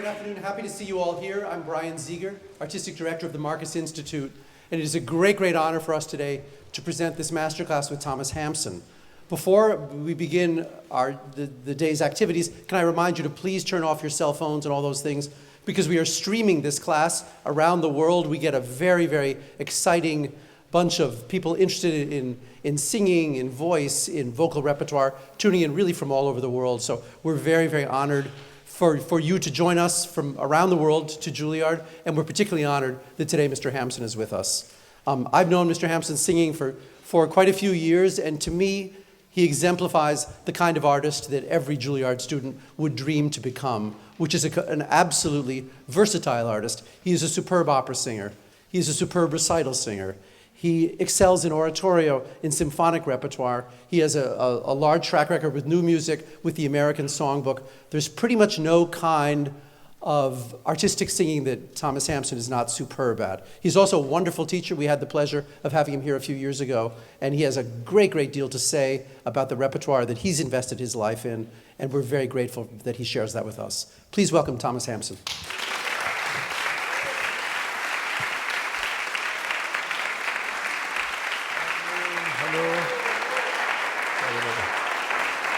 Good afternoon. Happy to see you all here. I'm Brian Zeger, Artistic Director of the Marcus Institute, and it is a great honor for us today to present this masterclass with Thomas Hampson. Before we begin the day's activities, can I remind you to please turn off your cell phones and all those things, because we are streaming this class around the world. We get a very exciting bunch of people interested in singing, in voice, in vocal repertoire, tuning in really from all over the world. So we're very honored for you to join us from around the world to Juilliard, and we're particularly honored that today Mr. Hampson is with us. I've known Mr. Hampson singing for quite a few years, and to me, he exemplifies the kind of artist that every Juilliard student would dream to become, which is an absolutely versatile artist. He is a superb opera singer. He is a superb recital singer. He excels in oratorio, in symphonic repertoire. He has a large track record with new music, with the American Songbook. There's pretty much no kind of artistic singing that Thomas Hampson is not superb at. He's also a wonderful teacher. We had the pleasure of having him here a few years ago, and he has a great deal to say about the repertoire that he's invested his life in, and we're very grateful that he shares that with us. Please welcome Thomas Hampson.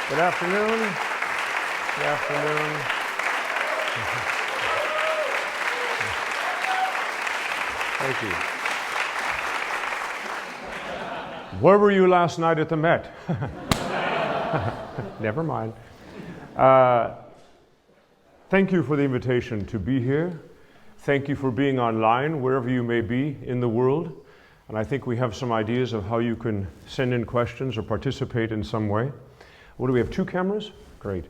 Good afternoon. Good afternoon. Thank you. Where were you last night at the Met? Never mind. Thank you for the invitation to be here. Thank you for being online, wherever you may be in the world. And I think we have some ideas of how you can send in questions or participate in some way. What do we have, 2 cameras? Great.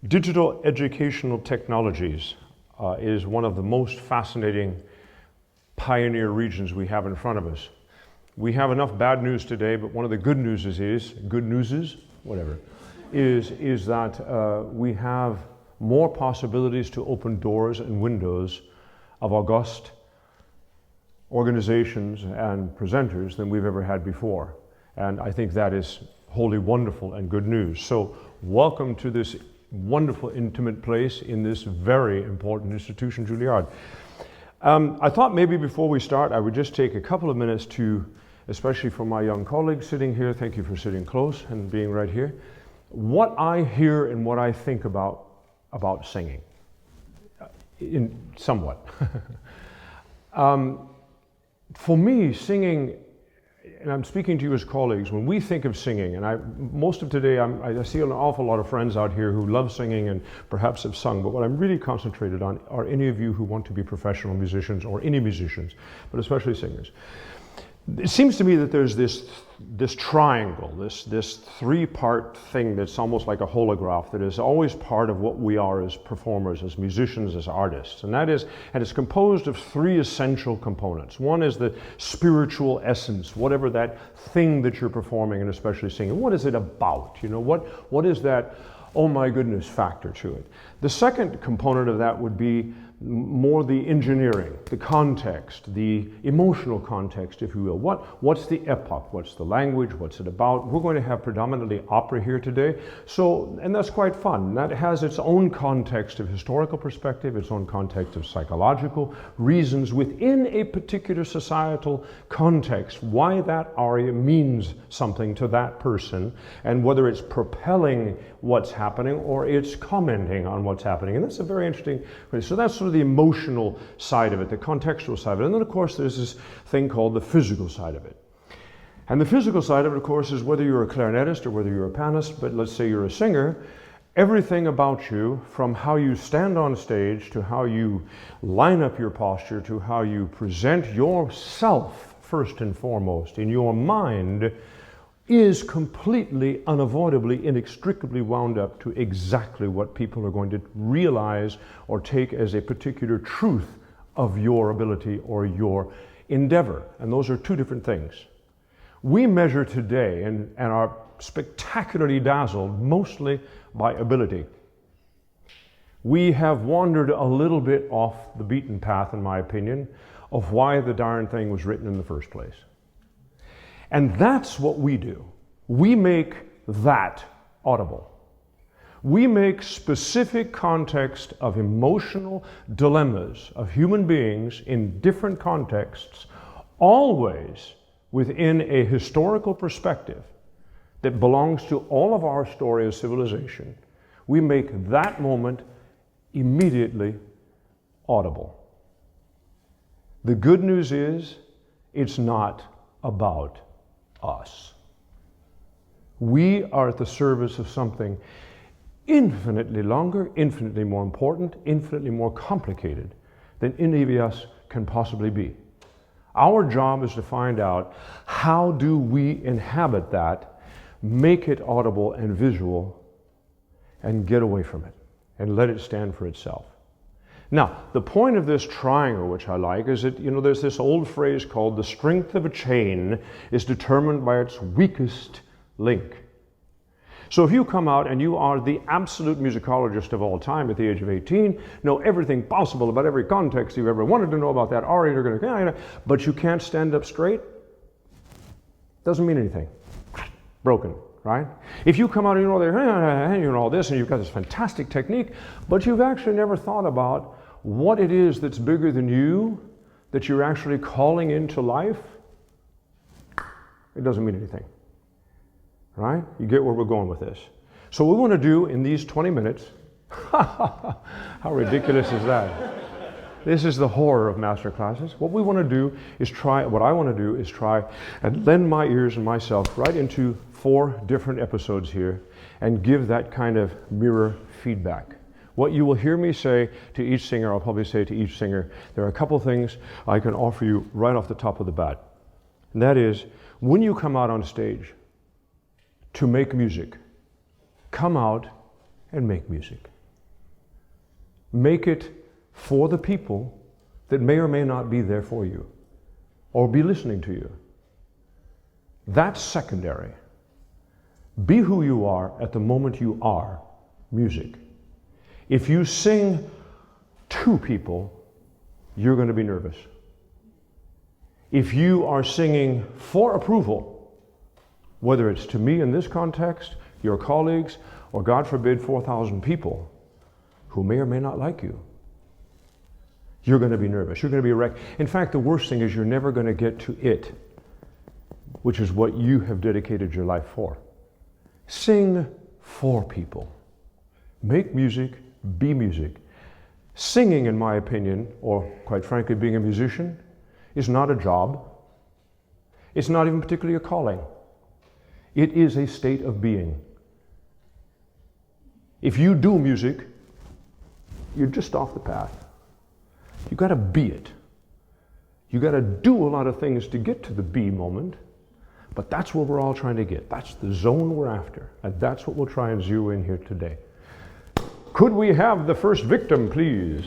Digital educational technologies is one of the most fascinating pioneer regions we have in front of us. We have enough bad news today, but one of the good news is that we have more possibilities to open doors and windows of august organizations and presenters than we've ever had before. And I think that is wholly wonderful and good news. So welcome to this wonderful, intimate place in this very important institution, Juilliard. I thought maybe before we start, I would just take a couple of minutes to, especially for my young colleagues sitting here, thank you for sitting close and being right here, what I hear and what I think about singing, in somewhat. For me, singing, and I'm speaking to you as colleagues, when we think of singing, and most of today I see an awful lot of friends out here who love singing and perhaps have sung, but what I'm really concentrated on are any of you who want to be professional musicians or any musicians, but especially singers. It seems to me that there's this triangle, this 3-part thing that's almost like a holograph that is always part of what we are as performers, as musicians, as artists. And it's composed of 3 essential components. One is the spiritual essence, whatever that thing that you're performing and especially singing. What is it about? You know, what is that, oh my goodness, factor to it? The second component of that would be more the engineering, the context, the emotional context, if you will. What's the epoch? What's the language? What's it about? We're going to have predominantly opera here today, and that's quite fun. That has its own context of historical perspective, its own context of psychological reasons within a particular societal context, why that aria means something to that person, and whether it's propelling what's happening or it's commenting on what's happening. And that's a very interesting way. So that's sort of the emotional side of it, the contextual side of it. And then, of course, there's this thing called the physical side of it. And the physical side of it, of course, is whether you're a clarinetist or whether you're a pianist, but let's say you're a singer, everything about you, from how you stand on stage to how you line up your posture to how you present yourself, first and foremost, in your mind, is completely, unavoidably, inextricably wound up to exactly what people are going to realize or take as a particular truth of your ability or your endeavor. And those are 2 different things. We measure today and are spectacularly dazzled mostly by ability. We have wandered a little bit off the beaten path, in my opinion, of why the darn thing was written in the first place. And that's what we do. We make that audible. We make specific context of emotional dilemmas of human beings in different contexts, always within a historical perspective that belongs to all of our story of civilization. We make that moment immediately audible. The good news is, it's not about us. We are at the service of something infinitely longer, infinitely more important, infinitely more complicated than any of us can possibly be. Our job is to find out, how do we inhabit that, make it audible and visual, and get away from it, and let it stand for itself. Now, the point of this triangle, which I like, is that, there's this old phrase called the strength of a chain is determined by its weakest link. So if you come out and you are the absolute musicologist of all time at the age of 18, know everything possible about every context you've ever wanted to know about that aria, but you can't stand up straight, doesn't mean anything. Broken, right? If you come out and all this, and you've got this fantastic technique, but you've actually never thought about what it is that's bigger than you, that you're actually calling into life, it doesn't mean anything. Right? You get where we're going with this. So what we want to do in these 20 minutes, how ridiculous is that? This is the horror of master classes. What I want to do is try and lend my ears and myself right into 4 different episodes here and give that kind of mirror feedback. What you will hear me say to each singer, I'll probably say to each singer, there are a couple things I can offer you right off the top of the bat. And that is, when you come out on stage to make music, come out and make music. Make it for the people that may or may not be there for you or be listening to you. That's secondary. Be who you are at the moment you are music. If you sing to people, you're going to be nervous. If you are singing for approval, whether it's to me in this context, your colleagues, or God forbid 4,000 people who may or may not like you, you're going to be nervous. You're going to be a wreck. In fact, the worst thing is you're never going to get to it, which is what you have dedicated your life for. Sing for people. Make music, be music. Singing, in my opinion, or quite frankly, being a musician, is not a job. It's not even particularly a calling. It is a state of being. If you do music, you're just off the path. You got to be it. You got to do a lot of things to get to the be moment, but that's what we're all trying to get. That's the zone we're after, and that's what we'll try and zero in here today. Could we have the first victim, please?